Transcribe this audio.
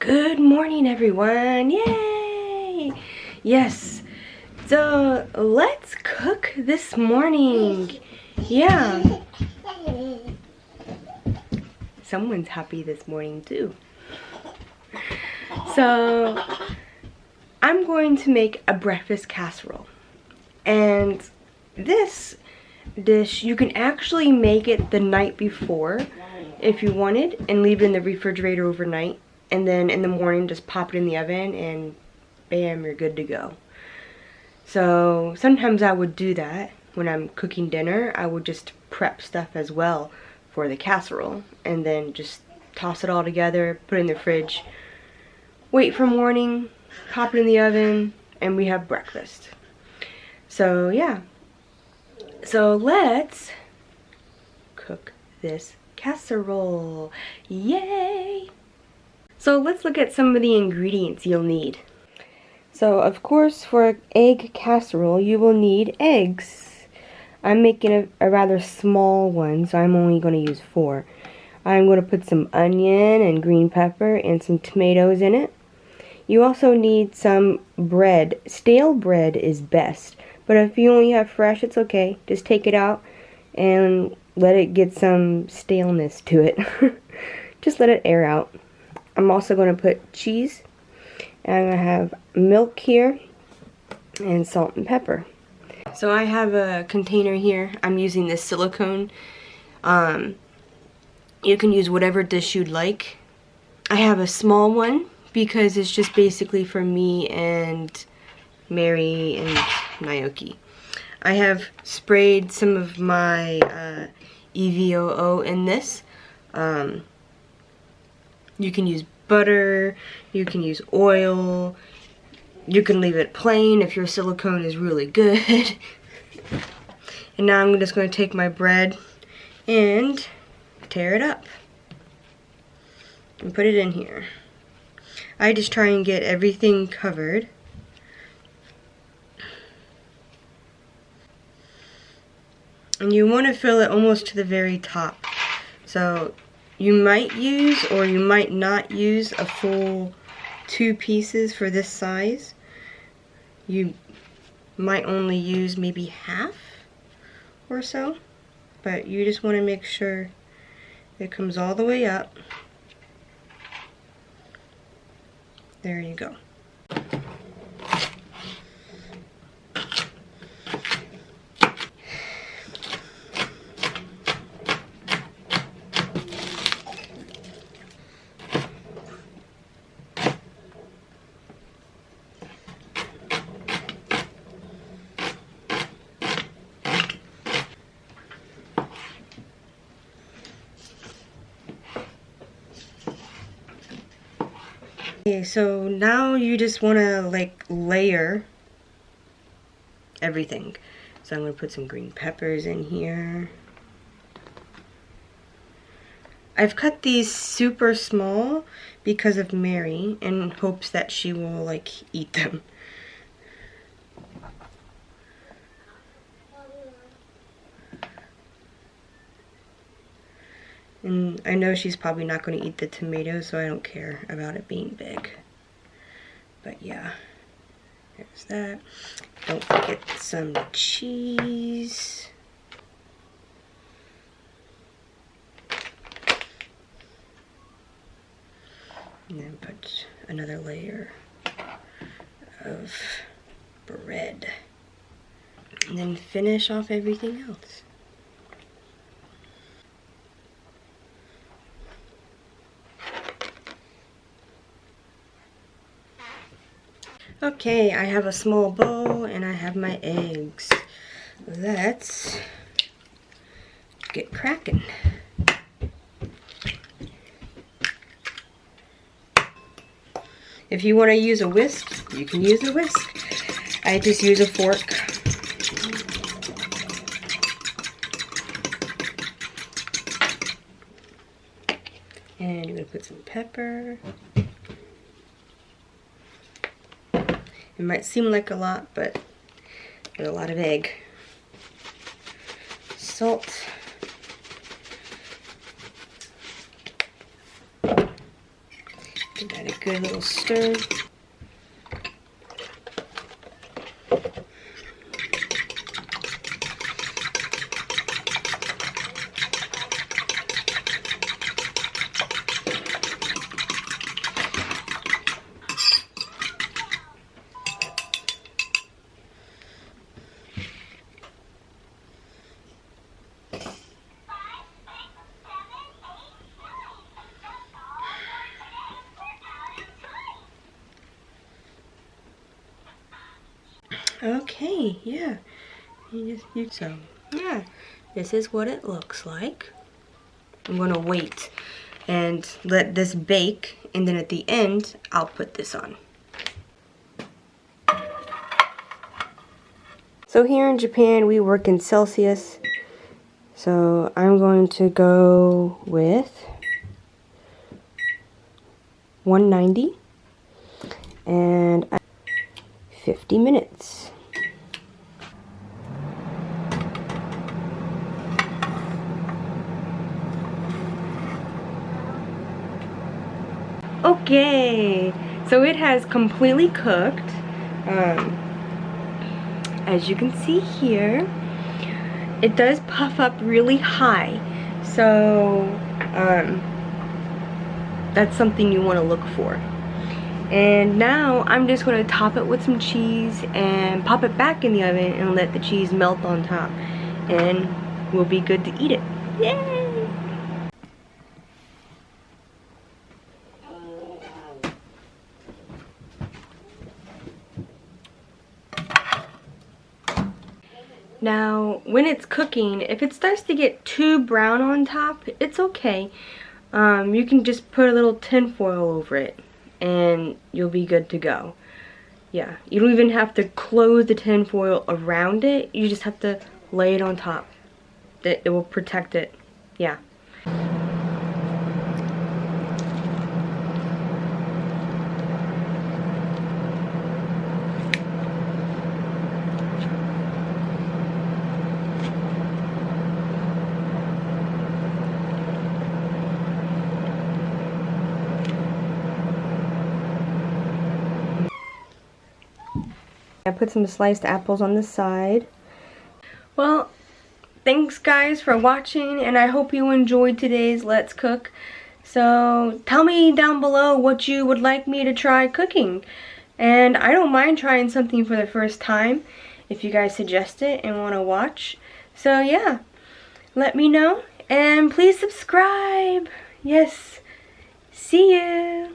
Good morning, everyone. Yay! Yes. So let's cook this morning. Yeah. Someone's happy this morning too. So I'm going to make a breakfast casserole. And this dish, you can actually make it the night before if you wanted and leave it in the refrigerator overnight. And then in the morning, just pop it in the oven and bam, you're good to go. So sometimes I would do that when I'm cooking dinner. I would just prep stuff as well for the casserole and then just toss it all together, put it in the fridge, wait for morning, pop it in the oven, and we have breakfast. So yeah. So let's cook this casserole. Yay! So let's look at some of the ingredients you'll need. So of course for an egg casserole you will need eggs. I'm making a rather small one, so I'm only going to use 4. I'm going to put some onion and green pepper and some tomatoes in it. You also need some bread. Stale bread is best, but if you only have fresh, it's okay. Just take it out and let it get some staleness to it. Just let it air out. I'm also going to put cheese, and I'm going to have milk here, and salt and pepper. So I have a container here. I'm using this silicone. You can use whatever dish you'd like. I have a small one because it's just basically for me and Mary and Naoki. I have sprayed some of my EVOO in this. You can use butter, you can use oil, you can leave it plain if your silicone is really good. And now I'm just going to take my bread and tear it up and put it in here. I just try and get everything covered. And you want to fill it almost to the very top. So you might use or you might not use a full 2 pieces for this size. You might only use maybe half or so, but you just want to make sure it comes all the way up. There you go. Okay, so now you just want to like layer everything. So I'm going to put some green peppers in here. I've cut these super small because of Mary in hopes that she will like eat them. And I know she's probably not going to eat the tomatoes, so I don't care about it being big. But yeah, there's that. Don't forget some cheese. And then put another layer of bread. And then finish off everything else. Okay, I have a small bowl and I have my eggs. Let's get cracking. If you want to use a whisk, you can use a whisk. I just use a fork. And you're going to put some pepper. It might seem like a lot, but there's a lot of egg. Salt. Give that a good little stir. Okay, yeah. So, yeah, this is what it looks like. I'm gonna wait and let this bake, and then at the end, I'll put this on. So here in Japan, we work in Celsius. So I'm going to go with 190 and 50 minutes. Okay, so it has completely cooked. As you can see here, it does puff up really high. So that's something you want to look for. And now I'm just going to top it with some cheese and pop it back in the oven and let the cheese melt on top. And we'll be good to eat it. Yay! Now, when it's cooking, if it starts to get too brown on top, it's okay. You can just put a little tin foil over it and you'll be good to go. Yeah, you don't even have to close the tin foil around it. You just have to lay it on top. It will protect it. Yeah. I put some sliced apples on the side. Well, thanks guys for watching, and I hope you enjoyed today's Let's Cook. So tell me down below what you would like me to try cooking. And I don't mind trying something for the first time if you guys suggest it and want to watch. So yeah, let me know, and please subscribe. Yes, see you.